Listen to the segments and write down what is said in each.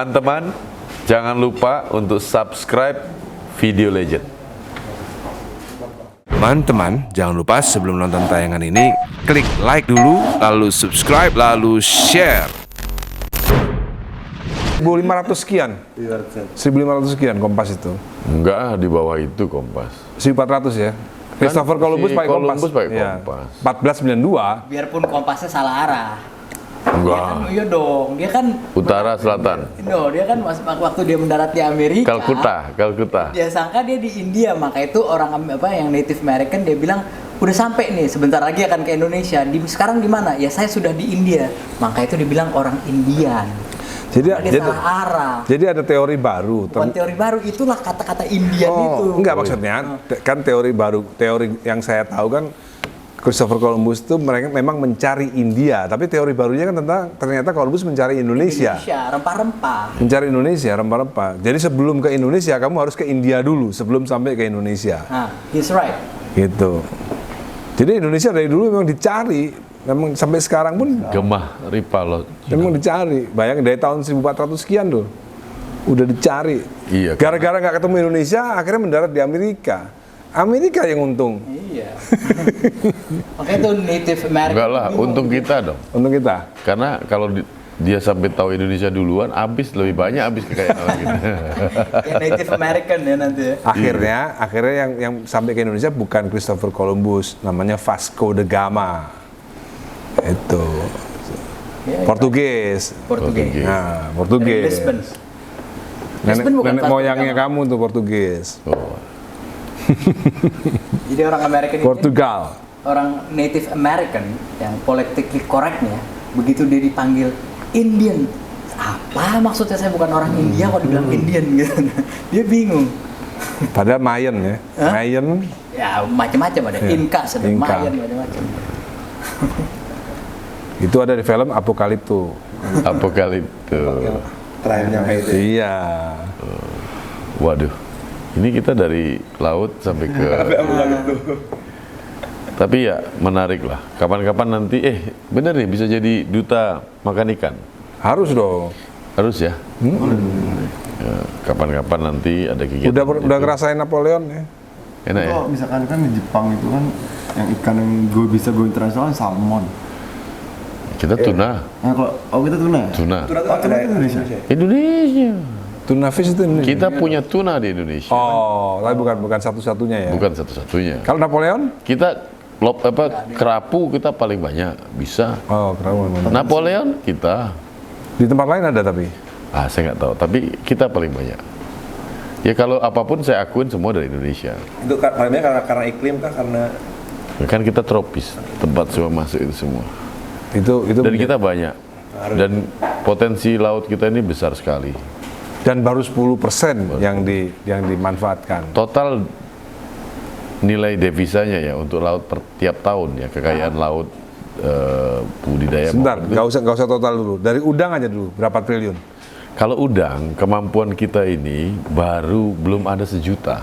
Teman-teman, jangan lupa untuk subscribe Video Legend. Teman-teman, jangan lupa sebelum nonton tayangan ini, klik like dulu, lalu subscribe, lalu share. 1.500 sekian. 1.500 sekian Kompas itu. Enggak, di bawah itu Kompas. 1.400 ya. Christopher Columbus si pakai Kompas. Columbus pakai Iya. Kompas. 1492. Biarpun kompasnya salah arah. Enggak. Iya dong, dia kan Utara selatan. dia kan waktu dia mendarat di Amerika. Calcutta. Dia sangka dia di India, maka itu orang yang Native American dia bilang udah sampai nih, sebentar lagi akan ke Indonesia. Sekarang di mana? Ya saya sudah di India. Maka itu dibilang orang Indian. Dia salah arah. Jadi ada teori baru. Bukan teori baru, itulah kata-kata Indian itu. Enggak maksudnya, kan teori baru. Teori yang saya tahu kan Christopher Columbus itu mereka memang mencari India, tapi teori barunya kan ternyata Columbus mencari Indonesia. Rempah-rempah. Mencari Indonesia, rempah-rempah. Jadi sebelum ke Indonesia, kamu harus ke India dulu sebelum sampai ke Indonesia. Nah, he's right. Gitu. Jadi Indonesia dari dulu memang dicari, memang sampai sekarang pun Gemah Ripalot. memang dicari. Bayangin dari tahun 1400 sekian tuh, udah dicari. Iya. Gara-gara nggak ketemu Indonesia, akhirnya mendarat di Amerika. Amerika yang untung. Iya. Makanya itu Native American. Enggak lah, untung kita dong. Untung kita. Karena kalau dia sampai tahu Indonesia duluan, lebih banyak kekayaan orang gitu. Kayak Native American ya nanti. Akhirnya yang sampai ke Indonesia bukan Christopher Columbus, namanya Vasco da Gama. Itu. Ya, Portugis. Portugis. Nah, Portugis. Lisbon. Nenek moyangnya kamu tuh Portugis. Oh. Jadi orang American Portugal. orang Native American yang politically correctnya, begitu dia dipanggil Indian, apa maksudnya saya bukan orang India kok dibilang Indian gitu. Dia bingung. Padahal Mayan ya. Hah? Mayan. Ya macam-macam ada. Ya, Inca, sedang Inca. Mayan macam-macam. Itu ada di film Apokalipto. Apokalipto. Terakhirnya kayak itu. Iya. Waduh, ini kita dari laut sampai ke. Tapi ya menarik lah. Kapan-kapan nanti, bener nih bisa jadi duta makan ikan. Harus dong. Harus ya. Ya, kapan-kapan nanti ada kegiatan. Udah ngerasain Napoleon ya. Enak ya. Kalau misalkan kan di Jepang itu kan yang ikan yang bisa go internasional kan salmon. Kita tuna. Nah kalau kita tuna ya? Tuna. Oh, tuna itu Indonesia. Indonesia. Tuna fish itu Indonesia. Kita punya tuna di Indonesia. Oh, tapi bukan satu-satunya ya. Bukan satu-satunya. Kalau Napoleon? Kita kerapu kita paling banyak bisa. Oh, kerawan. Napoleon kita. Di tempat lain ada tapi. Saya nggak tahu. Tapi kita paling banyak. Ya kalau apapun saya akuin semua dari Indonesia. Itu paling karena iklim kah, karena Kan kita tropis, tempat semua masuk itu semua. Itu Dan kita banyak. Dan potensi laut kita ini besar sekali. dan baru 10% yang dimanfaatkan. Total nilai devisanya ya untuk laut per tiap tahun ya, kekayaan laut budidaya. Sebentar, maupun nggak usah total dulu. Dari udang aja dulu, berapa triliun? Kalau udang, kemampuan kita ini belum ada 1 juta.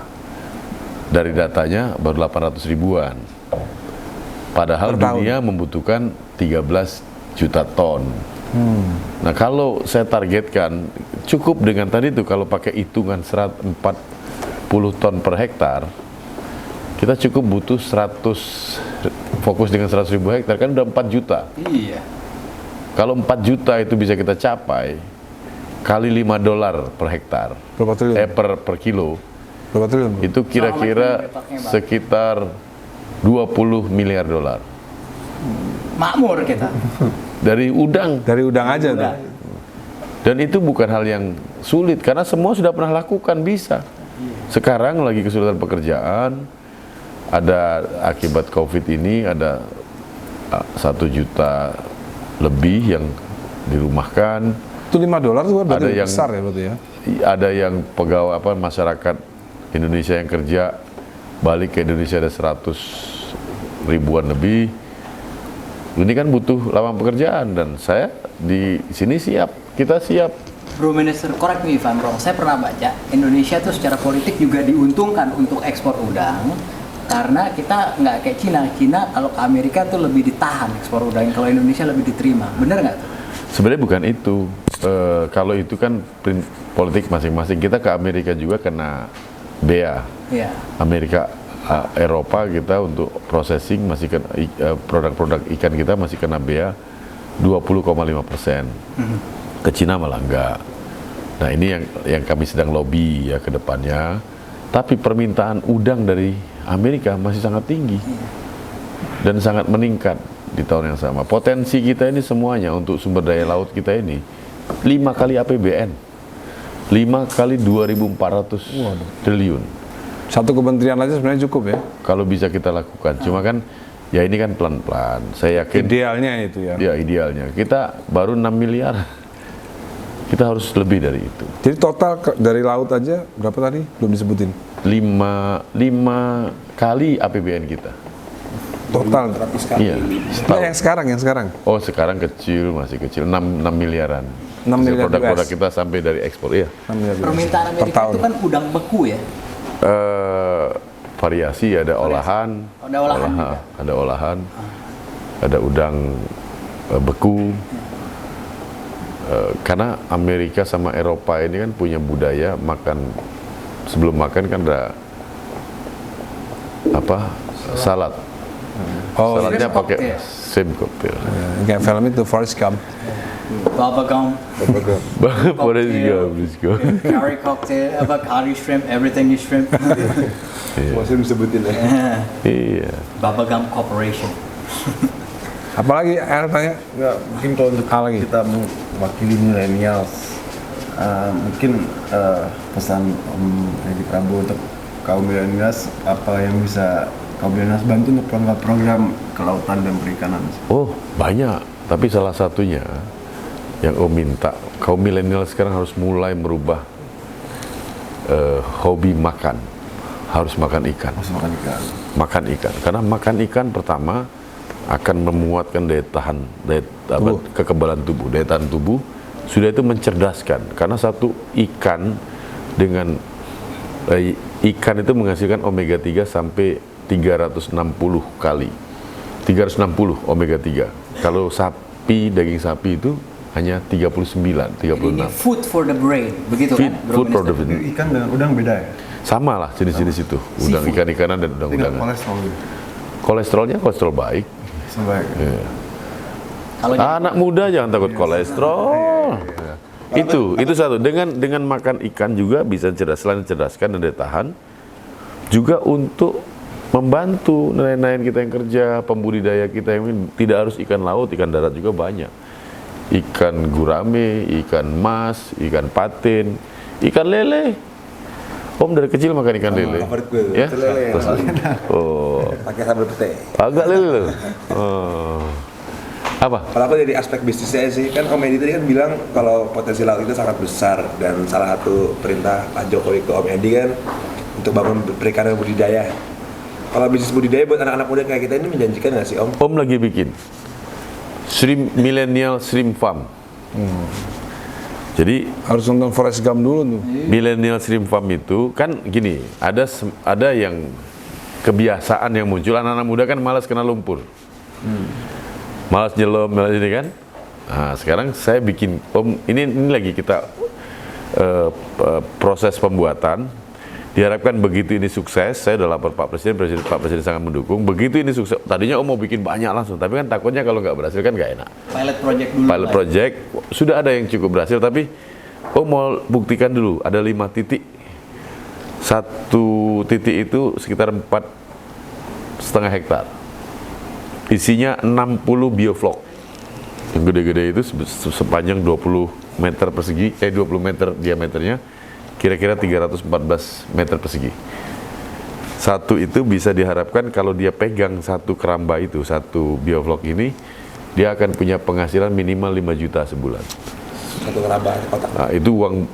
Dari datanya baru 800 ribuan. Padahal Per tahun. dunia membutuhkan 13 juta ton. Nah kalau saya targetkan, cukup dengan tadi tuh kalau pakai hitungan 140 ton per hektar, kita cukup butuh 100, fokus dengan 100 ribu hektar, kan udah 4 juta. Iya. Kalau 4 juta itu bisa kita capai, kali $5 per hektar, Berapa triliun? per kilo, Berapa triliun? itu kira-kira sekitar $20 miliar. Makmur kita. Dari udang. Dari udang aja tuh. Dan itu bukan hal yang sulit, karena semua sudah pernah lakukan, bisa. Sekarang lagi kesulitan pekerjaan, ada akibat COVID ini, ada 1 juta lebih yang dirumahkan. Itu $5 tuh berarti Ada yang- besar ya berarti ya. Ada yang pegawai masyarakat Indonesia yang kerja balik ke Indonesia ada 100 ribuan lebih. Ini kan butuh lapangan pekerjaan, dan saya di sini siap, kita siap. Bro Minister, correct me if I'm wrong. Saya pernah baca Indonesia tuh secara politik juga diuntungkan untuk ekspor udang karena kita nggak kayak Cina. Cina kalau ke Amerika tuh lebih ditahan ekspor udang, kalau Indonesia lebih diterima. Bener nggak tuh? Sebenarnya bukan itu. kalau itu kan politik masing-masing. Kita ke Amerika juga kena bea. Iya. Amerika, Eropa kita untuk processing masih kena, produk-produk ikan kita masih kena bea 20,5%. Ke Cina malah enggak. Nah ini yang kami sedang lobby ya ke depannya. Tapi permintaan udang dari Amerika masih sangat tinggi dan sangat meningkat di tahun yang sama. Potensi kita ini semuanya untuk sumber daya laut kita ini 5 kali APBN, 5 kali 2.400 triliun. Satu kementerian aja sebenarnya cukup ya. Kalau bisa kita lakukan, cuma kan ya ini kan pelan-pelan. Saya yakin Idealnya itu ya. ya idealnya kita baru 6 miliar. Kita harus lebih dari itu. Jadi total dari laut aja berapa tadi? Belum disebutin. 5 kali APBN kita. Total. Iya. Nah, yang sekarang. Oh sekarang kecil, masih kecil, 6 miliaran. 6 miliar Produk-produk US. kita sampai dari ekspor, iya. 6 miliar Permintaan per Amerika tahun. itu kan udang beku ya. Variasi, ada olahan, Ada olahan juga. ada olahan, ada udang beku. Karena Amerika sama Eropa ini kan punya budaya makan, sebelum makan kan ada apa, salad. Saladnya shrimp pakai cocktail. shrimp cocktail. Kayak film itu Forrest Gump. Baba gum, Forrest Gump, let's go. curry cocktail, curry shrimp, everything is shrimp. Masih disebutin ya. Iya. Baba Gum Corporation. Apalagi tanya? Nggak, mungkin kalau untuk Lagi. kita mewakili millennials, mungkin pesan Om Edi Prabowo untuk kaum millennials, apa yang bisa kaum millennials bantu untuk program kelautan dan perikanan? Oh banyak, tapi salah satunya yang Om minta, kaum milenial sekarang harus mulai merubah hobi makan, harus makan ikan. Harus makan ikan. Makan ikan, karena makan ikan pertama akan memuatkan kekebalan tubuh, daya tahan tubuh. Sudah itu mencerdaskan, karena satu ikan dengan ikan itu menghasilkan omega 3 sampai 360 kali, 360 omega 3. Kalau sapi, daging sapi itu hanya 39, 36. Ini food for the brain, begitu Feed, kan? food for the Jadi brain. ikan dengan udang beda ya? Sama lah jenis-jenis itu, udang ikan-ikanan dan Tidak udang-udangan. kolesterol gitu. Kolesterolnya kolesterol baik. Sebaik. Kalau Anak muda jangan takut kolesterol. Itu satu. Dengan makan ikan juga bisa selain cerdaskan dan daya tahan, juga untuk membantu nelayan-nelayan kita yang kerja, pembudidaya kita yang tidak harus ikan laut, ikan darat juga banyak. Ikan gurame, ikan mas, ikan patin, ikan lele. Om dari kecil makan ikan lele. Favorit gue tuh, Ya? itu lele yang Oh, pakai sambal pete. agak lele loh. Oh. Apa? Kalau aku dari aspek bisnisnya sih, kan Om Edi tadi kan bilang kalau potensi laut itu sangat besar dan salah satu perintah Pak Jokowi ke Om Edi kan untuk bangun perikanan budidaya. Kalau bisnis budidaya buat anak-anak muda kayak kita ini menjanjikan nggak sih Om? Om lagi bikin millennial shrimp farm. Jadi Harus nonton Forrest Gump dulu tuh. millennial shrimp farm itu kan gini, ada yang kebiasaan yang muncul, anak-anak muda kan malas kena lumpur, malas nyelam, malas ini kan. Nah, sekarang saya bikin, Om, ini lagi kita proses pembuatan. Diharapkan begitu ini sukses, saya udah lapor Pak Presiden sangat mendukung. Begitu ini sukses, tadinya Om mau bikin banyak langsung, tapi kan takutnya kalau nggak berhasil kan nggak enak. pilot project dulu. Pilot project sudah ada yang cukup berhasil, tapi Om mau buktikan dulu. Ada 5 titik, satu titik itu sekitar 4,5 hektar. Isinya 60 bioflok. Yang gede-gede itu sepanjang 20 meter persegi, 20 meter diameternya, kira-kira 314 meter persegi. Satu itu bisa diharapkan kalau dia pegang satu keramba itu, satu bioflok ini, dia akan punya penghasilan minimal 5 juta sebulan. Satu keramba kotak. Nah, itu uang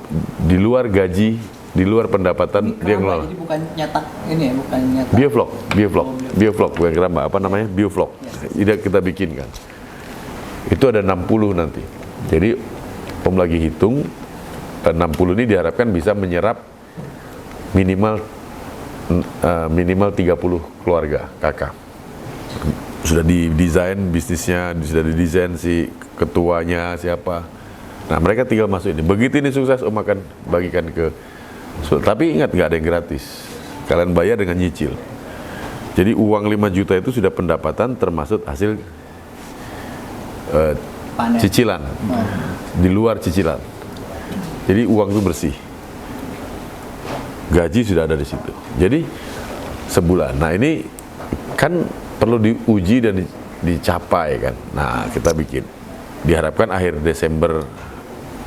di luar gaji, di luar pendapatan dia ngelola. Jadi bukan nyetak ini ya, bukan nyetak. Bioflok, bukan keramba, apa namanya? Bioflok. Tidak kita bikinkan. Itu ada 60 nanti. Jadi Om lagi hitung, 60 ini diharapkan bisa menyerap minimal 30 keluarga kakak. Sudah didesain bisnisnya, sudah didesain si ketuanya siapa. Nah, mereka tinggal masuk ini. Begitu ini sukses, Om akan bagikan ke. Tapi ingat, nggak ada yang gratis. Kalian bayar dengan nyicil. Jadi uang 5 juta itu sudah pendapatan termasuk hasil Panen. cicilan. Di luar cicilan. Jadi uang itu bersih. Gaji sudah ada di situ. Jadi sebulan. Nah, ini kan perlu diuji dan dicapai kan. Nah, kita bikin. Diharapkan akhir Desember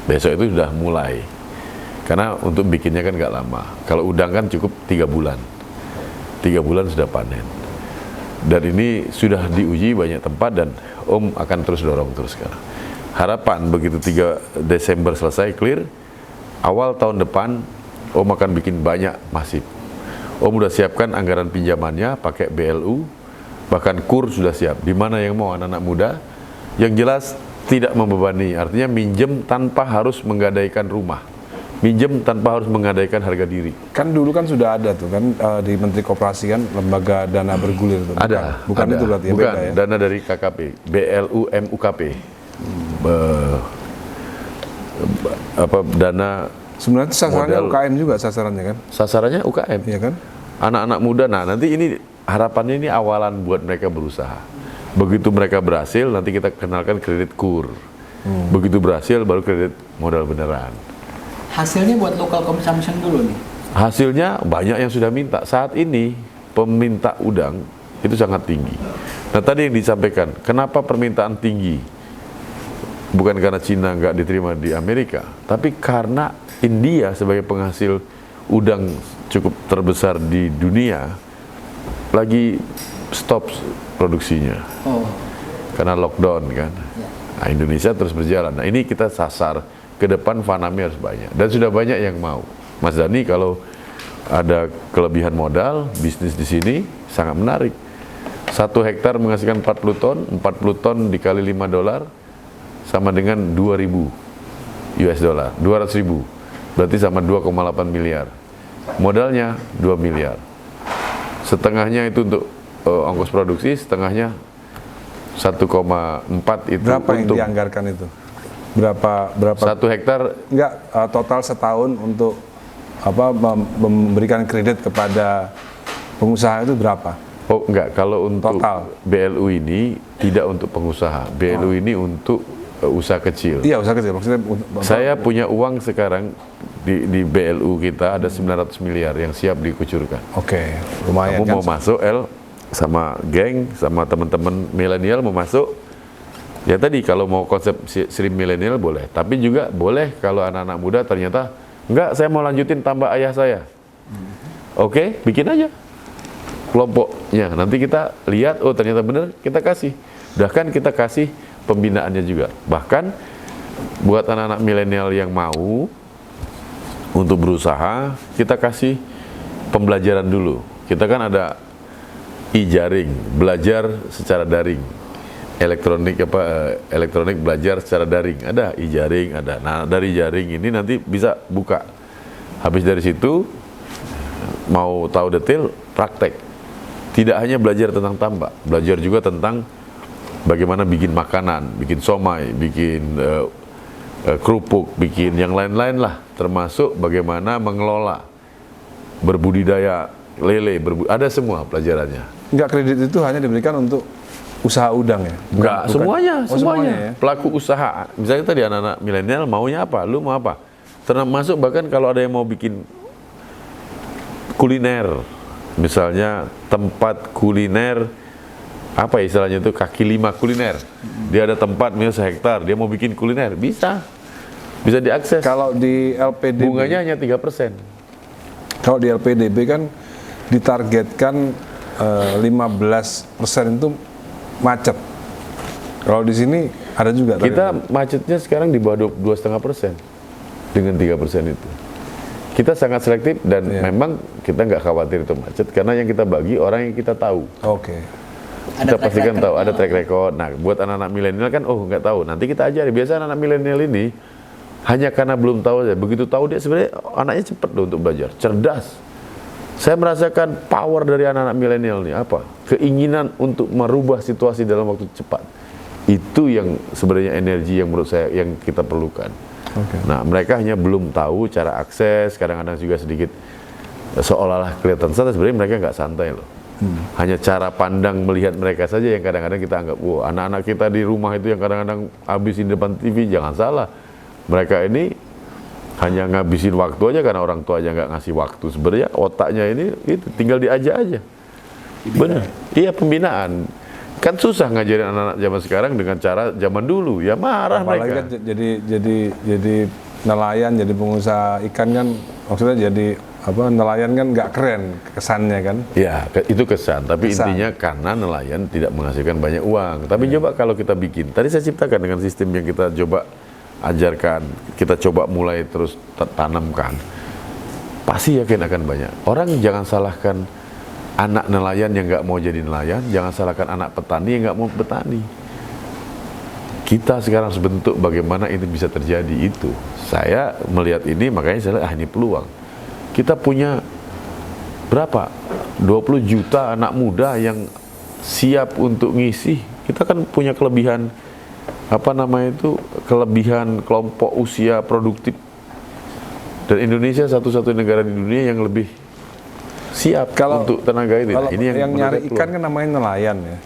besok itu sudah mulai. Karena untuk bikinnya kan nggak lama. Kalau udang kan cukup 3 bulan. 3 bulan sudah panen. Dan ini sudah diuji banyak tempat dan Om akan terus dorong terus sekarang. Harapan begitu 3 Desember selesai clear, awal tahun depan Om akan bikin banyak masif. Om udah siapkan anggaran pinjamannya pakai BLU, bahkan KUR sudah siap. Di mana yang mau anak-anak muda, yang jelas tidak membebani, artinya minjem tanpa harus menggadaikan rumah. Minjem tanpa harus menggadaikan harga diri. Kan dulu kan sudah ada tuh kan di Menteri Koperasi kan lembaga dana bergulir tuh. Bukan ada. itu berarti ya, bukan, beda ya. dana dari KKP, BLU MUKP. Dana Sebenarnya sasarannya modal. UKM juga sasarannya kan? sasarannya UKM. Iya kan? Anak-anak muda, nah nanti ini harapannya ini awalan buat mereka berusaha. Begitu mereka berhasil, nanti kita kenalkan kredit KUR. Begitu berhasil, baru kredit modal beneran. Hasilnya buat local consumption dulu nih. Hasilnya banyak yang sudah minta. Saat ini peminta udang itu sangat tinggi. Nah tadi yang disampaikan, kenapa permintaan tinggi? Bukan karena Cina nggak diterima di Amerika, tapi karena India sebagai penghasil udang cukup terbesar di dunia lagi stop produksinya karena lockdown kan. Nah, Indonesia terus berjalan. Nah ini kita sasar ke depan, Fanami harus banyak dan sudah banyak yang mau. Mas Dhani kalau ada kelebihan modal bisnis di sini sangat menarik. 1 hektar menghasilkan 40 ton, 40 ton dikali $5 sama dengan 2.000 US dollar, 200.000. Berarti sama 2,8 miliar. Modalnya 2 miliar. Setengahnya itu untuk ongkos produksi, setengahnya 1,4 itu Berapa yang untuk dianggarkan itu? Berapa 1 hektar. enggak total setahun untuk memberikan kredit kepada pengusaha itu berapa? Oh enggak, kalau untuk Total. BLU ini tidak untuk pengusaha. BLU ini untuk usaha kecil. Iya, usaha kecil maksudnya. Saya punya uang sekarang di BLU kita ada 900 miliar yang siap dikucurkan. Oke, lumayan Kamu kan? mau masuk sama geng, sama teman-teman milenial mau masuk. Ya tadi kalau mau konsep stream milenial boleh, tapi juga boleh kalau anak-anak muda ternyata enggak, saya mau lanjutin tambah ayah saya. Oke, bikin aja kelompoknya. Nanti kita lihat, oh ternyata benar, kita kasih. Bahkan kita kasih pembinaannya juga. Bahkan buat anak-anak milenial yang mau untuk berusaha, kita kasih pembelajaran dulu. Kita kan ada e-jaring, belajar secara daring. Elektronik belajar secara daring. Ada e-jaring, ada. Nah, dari jaring ini nanti bisa buka. Habis dari situ mau tahu detail, praktek. Tidak hanya belajar tentang tambak, belajar juga tentang bagaimana bikin makanan, bikin somai, bikin kerupuk, bikin yang lain-lain lah, termasuk bagaimana mengelola, berbudidaya lele, ada semua pelajarannya. Enggak, kredit itu hanya diberikan untuk usaha udang ya? Enggak, semuanya. ya? Pelaku usaha, misalnya tadi anak-anak milenial maunya apa, lu mau apa? Termasuk bahkan kalau ada yang mau bikin kuliner, misalnya tempat kuliner, apa istilahnya itu, kaki 5 kuliner. Dia ada tempat misalnya 1 hektar, dia mau bikin kuliner, bisa diakses. Kalau di LPDB, Bunganya hanya 3%. kalau di LPDB kan ditargetkan 15% itu macet. Kalau di sini ada juga. Kita macetnya sekarang di bawah 2,5% dengan 3% itu. Kita sangat selektif dan memang kita nggak khawatir itu macet karena yang kita bagi orang yang kita tahu. Oke. Kita pastikan tahu, ada track record. Nah, buat anak-anak milenial kan, oh nggak tahu. Nanti kita ajari. Biasa anak-anak milenial ini hanya karena belum tahu aja. Begitu tahu dia sebenarnya anaknya cepat loh untuk belajar, cerdas. Saya merasakan power dari anak-anak milenial nih apa? Keinginan untuk merubah situasi dalam waktu cepat. Itu yang sebenarnya energi yang menurut saya yang kita perlukan. Nah, mereka hanya belum tahu cara akses, kadang-kadang juga sedikit seolah-olah kelihatan santai, sebenarnya mereka nggak santai loh. Hanya cara pandang melihat mereka saja yang kadang-kadang kita anggap, wah, anak-anak kita di rumah itu yang kadang-kadang habisin depan TV, jangan salah. Mereka ini hanya ngabisin waktu aja karena orang tua aja nggak ngasih waktu. Sebenarnya otaknya ini itu tinggal diajak aja. Benar. Iya, pembinaan. Kan susah ngajarin anak-anak zaman sekarang dengan cara zaman dulu, ya marah Apalagi mereka. kan jadi nelayan, jadi pengusaha ikan kan, maksudnya jadi nelayan kan nggak keren kesannya kan. Ya, itu kesan. Tapi Kesan. intinya karena nelayan tidak menghasilkan banyak uang. Tapi coba kalau kita bikin, tadi saya ciptakan dengan sistem yang kita coba ajarkan, kita coba mulai terus tanamkan, pasti yakin akan banyak. Orang jangan salahkan anak nelayan yang nggak mau jadi nelayan, jangan salahkan anak petani yang nggak mau petani. Kita sekarang sebentuk bagaimana ini bisa terjadi itu. Saya melihat ini, makanya saya lihat, ini peluang. Kita punya berapa? 20 juta anak muda yang siap untuk ngisi. Kita kan punya kelebihan, kelebihan kelompok usia produktif. Dan Indonesia satu-satunya negara di dunia yang lebih siap untuk tenaga itu. Kalau Ini yang nyari menurut ikan kan namanya nelayan ya.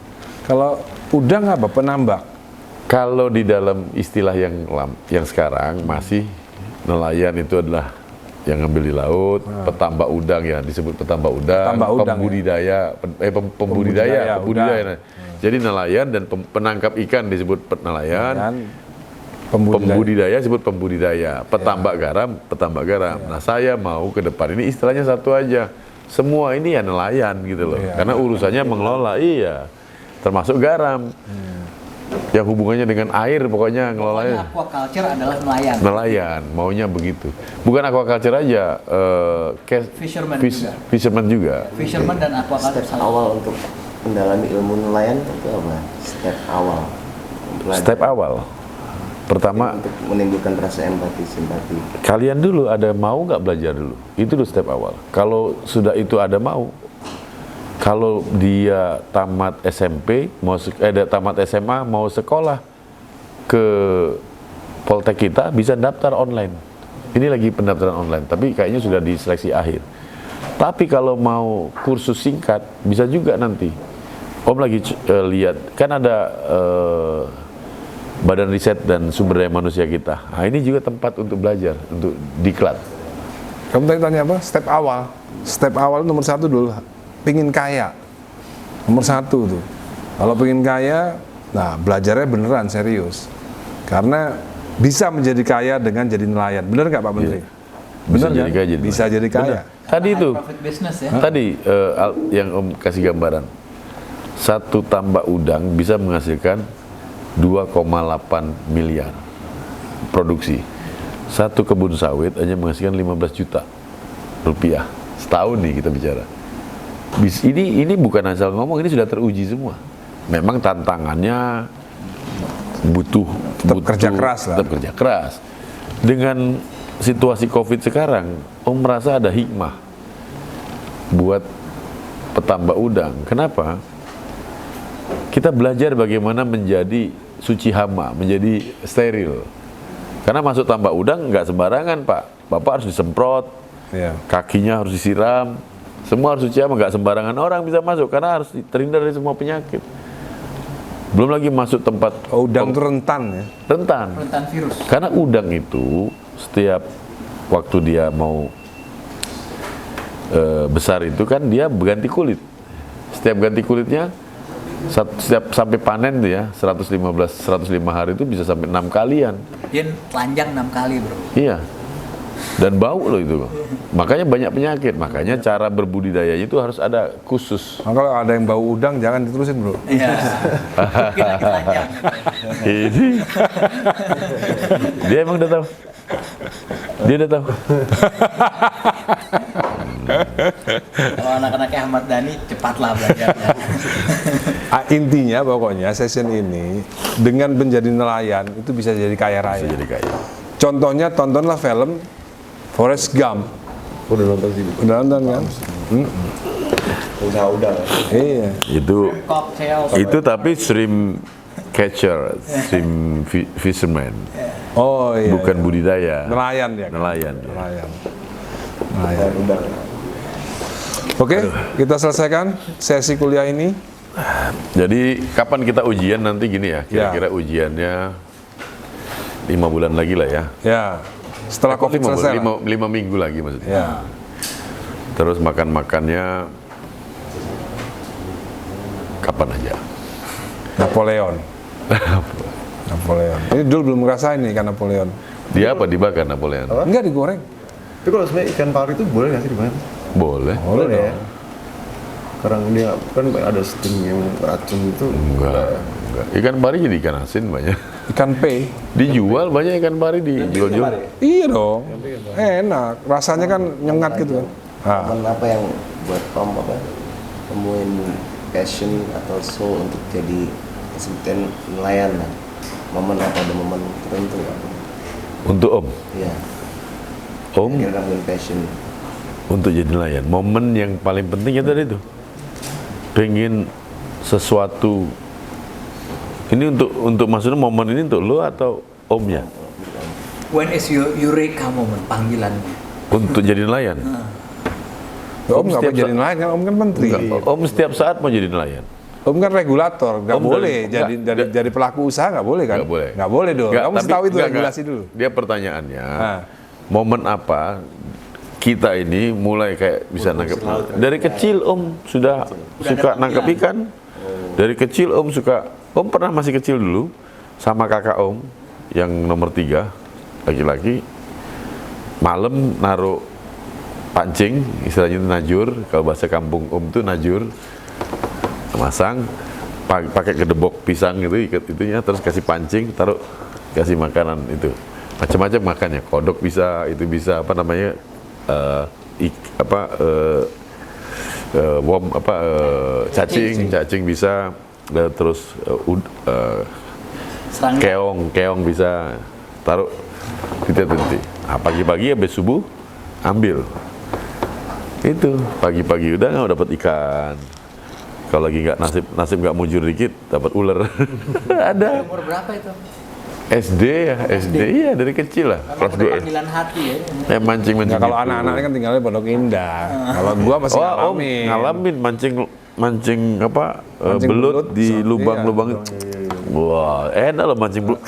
Kalau udang apa? Penambak. Kalau di dalam istilah yang sekarang masih nelayan itu adalah yang ngambil di laut, petambak udang ya, disebut petambak udang, pembudidaya, pembudidaya. Nah. Jadi nelayan dan penangkap ikan disebut nelayan, pembudidaya disebut pembudidaya, petambak garam. Nah, saya mau ke depan ini istilahnya satu aja. Semua ini ya nelayan gitu loh, karena urusannya mengelola, termasuk garam, yang hubungannya dengan air, pokoknya ngelolanya. Aquaculture adalah nelayan. Nelayan, maunya begitu. Bukan aquaculture aja, fisherman juga. Fisherman dan aquaculture. Step awal untuk mendalami ilmu nelayan itu apa? Step awal. Step awal. Pertama, untuk menimbulkan rasa empati, simpati. kalian dulu ada mau nggak belajar dulu? Itu dulu step awal. Kalau sudah itu ada mau, kalau dia tamat SMP, tamat SMA, mau sekolah ke Poltek kita, bisa daftar online. Ini lagi pendaftaran online, tapi kayaknya sudah di seleksi akhir. Tapi kalau mau kursus singkat, bisa juga nanti. Om lagi lihat, kan ada Badan Riset dan Sumber Daya Manusia kita. Nah, ini juga tempat untuk belajar, untuk diklat. Kamu tadi tanya apa? Step awal. Step awal nomor 1 dulu. Pingin kaya. Nomor 1 tuh. Kalau pingin kaya, nah belajarnya beneran serius. Karena bisa menjadi kaya dengan jadi nelayan. Bener nggak Pak Menteri? Bisa Bener jadi kan? kaya, jadi Bisa nelayan. jadi kaya. Bener. Tadi itu, Profit business ya. tadi yang Om kasih gambaran. Satu tambak udang bisa menghasilkan 2,8 miliar produksi. Satu kebun sawit hanya menghasilkan 15 juta rupiah setahun nih kita bicara. Ini bukan asal ngomong, ini sudah teruji semua. Memang tantangannya butuh kerja keras lah. Tetap kerja keras. Dengan situasi COVID sekarang, Om merasa ada hikmah buat petambak udang. Kenapa? Kita belajar bagaimana menjadi suci hama, menjadi steril. Karena masuk tambak udang nggak sembarangan, Pak. Bapak harus disemprot, kakinya harus disiram, semua harus suci hama, nggak sembarangan orang bisa masuk karena harus terhindar dari semua penyakit. Belum lagi masuk tempat udang itu rentan ya. Rentan virus. Karena udang itu setiap waktu dia mau besar itu kan dia berganti kulit. Setiap ganti kulitnya setiap sampai panen tuh ya 105 hari itu bisa sampai 6 kalian. Dia telanjang 6 kali, Bro. Iya. Dan bau loh itu. Makanya banyak penyakit. Makanya cara berbudidaya itu harus ada khusus. Nah, kalau ada yang bau udang jangan diterusin, Bro. Iya. Ini dia emang udah tahu. Dia udah tahu. Kalau anak-anaknya Ahmad Dhani cepatlah belajarnya. Intinya pokoknya session ini dengan menjadi nelayan itu bisa jadi kaya raya. Bisa jadi kaya. Contohnya tontonlah film Forrest Gump. Udah nonton sih. Udah nonton kan? Udah. Iya. Itu Cocktail. tapi shrimp catcher, fisherman, Oh iya. bukan budidaya. Nelayan dia. Kan? Nelayan. Nelayan. Oke, kita selesaikan sesi kuliah ini. Jadi kapan kita ujian nanti gini ya? Kira-kira ujiannya 5 bulan lagi lah ya. Ya, setelah COVID selesai. 5 minggu lagi maksudnya. Ya. Terus makan-makannya kapan aja? Napoleon. Napoleon. Ini dulu belum ngerasain nih ikan Napoleon. Dia apa dibakar Napoleon? Enggak digoreng. Tapi kalau sebenarnya ikan pari itu boleh nggak sih dimakan? Boleh. Boleh ya. dong. Karena dia kan ada sting yang racun itu. Enggak. Ikan pari jadi ikan asin banyak. Ikan P. Dijual banyak ikan pari dijual-jual. Iya dong. Enak. Rasanya kan nyengat gitu kan. Ah. Momen apa yang buat Om temuin passion atau soul untuk jadi sebutin nelayan lah? Momen apa, ada momen tertentu nggak? Untuk Om. Iya. Om Kira nemuin passion. untuk jadi nelayan. Momen yang paling penting itu tadi itu. Pengen sesuatu. Ini untuk maksudnya momen ini untuk lo atau Omnya? When is your eureka moment, panggilannya? Untuk jadi nelayan. Om nggak setiap mau jadi nelayan kan, Om kan menteri. Enggak, Om setiap saat mau jadi nelayan. Om kan regulator, nggak Om boleh dari- jadi pelaku usaha nggak boleh kan? Nggak boleh. Nggak boleh dong. Nggak, Kamu mesti tapi- tahu itu nggak, regulasi nggak. dulu. Dia pertanyaannya, Ah. momen apa kita ini mulai kayak bisa nangkep. Dari kecil Om sudah suka nangkep ikan. Dari kecil Om suka. Om pernah masih kecil dulu sama kakak Om yang nomor 3 laki-laki. Malam naruh pancing, istilahnya itu najur. Kalau bahasa kampung Om itu najur. Masang pakai kedebok pisang gitu, ikat itunya, terus kasih pancing, taruh, kasih makanan itu macam-macam makannya, kodok bisa, itu bisa apa namanya, cacing bisa, terus Serangga. keong bisa, taruh titik-titik. Nah, pagi-pagi habis subuh ambil itu, pagi-pagi udah nggak dapat ikan. Kalau lagi nggak nasib nggak mujur dikit, dapat ular. Ada. Umur berapa itu? SD ya, SD iya dari kecil lah. Kelas 2 Panggilan hati ya. mancing. Nah, kalau anak-anaknya kan tinggalnya Pondok Indah. Kalau gua masih Om ngalamin. ngalamin mancing apa Mancing belut belut, di iya. lubang-lubang itu. Wah, enak loh mancing belut.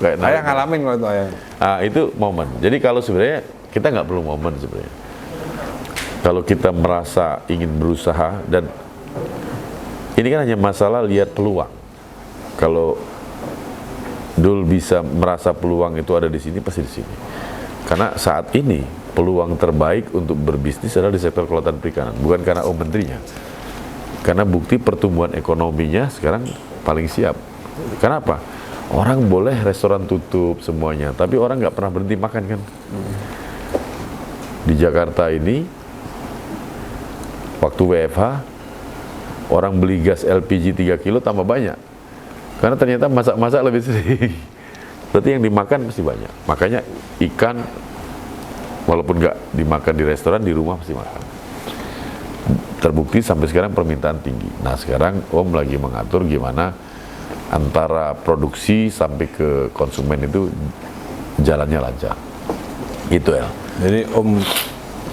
Kayak Ayah ngalamin kalau itu ayah. Ah, itu momen. Jadi kalau sebenarnya kita nggak perlu momen sebenarnya. Kalau kita merasa ingin berusaha, dan ini kan hanya masalah lihat peluang. Kalau Dul bisa merasa peluang itu ada di sini, pasti di sini. Karena saat ini peluang terbaik untuk berbisnis adalah di sektor kelautan perikanan, bukan karena Om menterinya. Karena bukti pertumbuhan ekonominya sekarang paling siap. Kenapa? Orang boleh restoran tutup semuanya, tapi orang nggak pernah berhenti makan kan. Di Jakarta ini, waktu WFH, orang beli gas LPG 3 kilo tambah banyak. Karena ternyata masak-masak lebih sering. Berarti yang dimakan pasti banyak. Makanya ikan, walaupun nggak dimakan di restoran, di rumah pasti makan. Terbukti sampai sekarang permintaan tinggi. Nah sekarang Om lagi mengatur gimana antara produksi sampai ke konsumen itu jalannya lancar. Itu ya. Jadi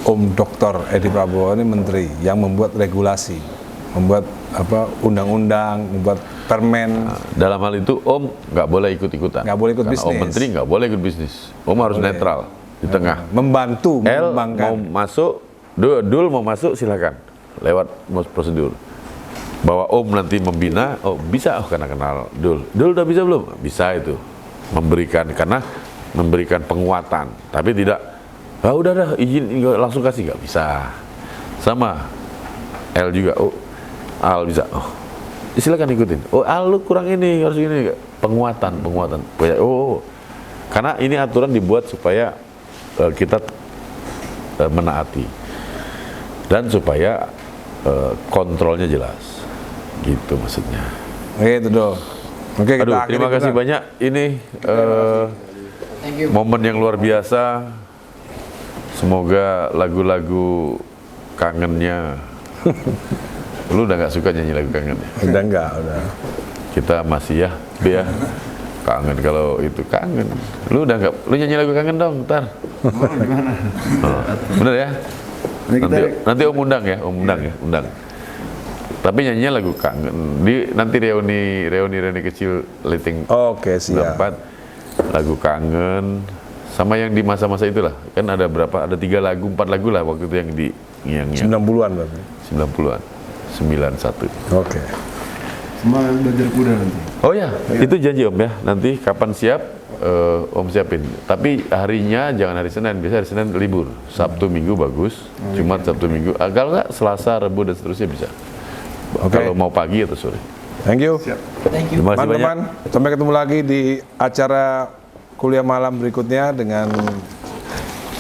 Om Dr. Edi Prabowo ini menteri yang membuat regulasi, membuat undang-undang, membuat permen. Nah, dalam hal itu Om nggak boleh ikut-ikutan. Nggak boleh ikut Karena bisnis. Om menteri nggak boleh ikut bisnis. Om harus boleh. netral di tengah. Membantu, L mengembangkan. mau masuk, Dul mau masuk silakan lewat prosedur. Bahwa Om nanti membina, oh bisa, oh karena kenal Dul udah bisa belum? Bisa itu memberikan, karena memberikan penguatan, tapi tidak, udah dah izin langsung kasih, nggak bisa. Sama L juga, oh Al bisa, oh silakan ikutin. Oh Al lu kurang ini, harus ini, penguatan. Oh karena ini aturan dibuat supaya kita menaati dan supaya kontrolnya jelas, gitu maksudnya. Gitu dong. Oke, kita Aduh, akhiri terima kasih juga. banyak. Ini Thank you. momen yang luar biasa. Semoga lagu-lagu kangennya. Lu udah nggak suka nyanyi lagu kangennya? Udah enggak, udah. kita masih ya, Be ya. Kangen kalau itu kangen. Lu udah nggak? Lu nyanyi lagu kangen dong, ntar. Gimana? Oh, bener ya? Nanti kita Nanti Om undang ya, Om undang ya, undang. Tapi nyanyinya lagu kangen. Nanti reuni kecil liting Oke, siap. 4 lagu kangen sama yang di masa-masa itulah. Kan ada berapa? Ada 3 lagu, 4 lagu lah waktu itu yang 90-an berarti. 90-an. 91. Oke. semua belajar kuda nanti. Oh ya, itu janji Om ya. Nanti kapan siap Om siapin. Tapi harinya jangan hari Senin. Biasa hari Senin libur. Sabtu Minggu bagus. Jumat Sabtu Minggu. Kalau nggak Selasa, Rabu dan seterusnya bisa. Oke. Kalau mau pagi atau sore. Thank you. Thank you. Terima kasih banyak. Teman-teman, sampai ketemu lagi di acara kuliah malam berikutnya dengan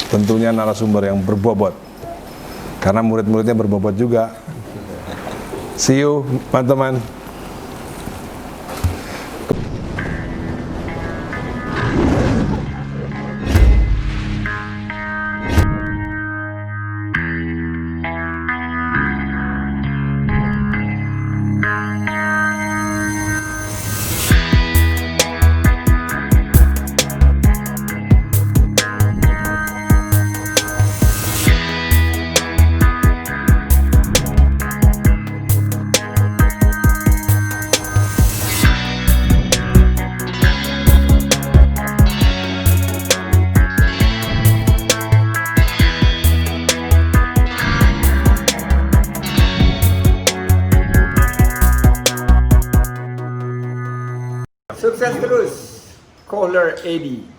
tentunya narasumber yang berbobot. Karena murid-muridnya berbobot juga. See you, teman-teman. Sukses terus, Caller Eddie.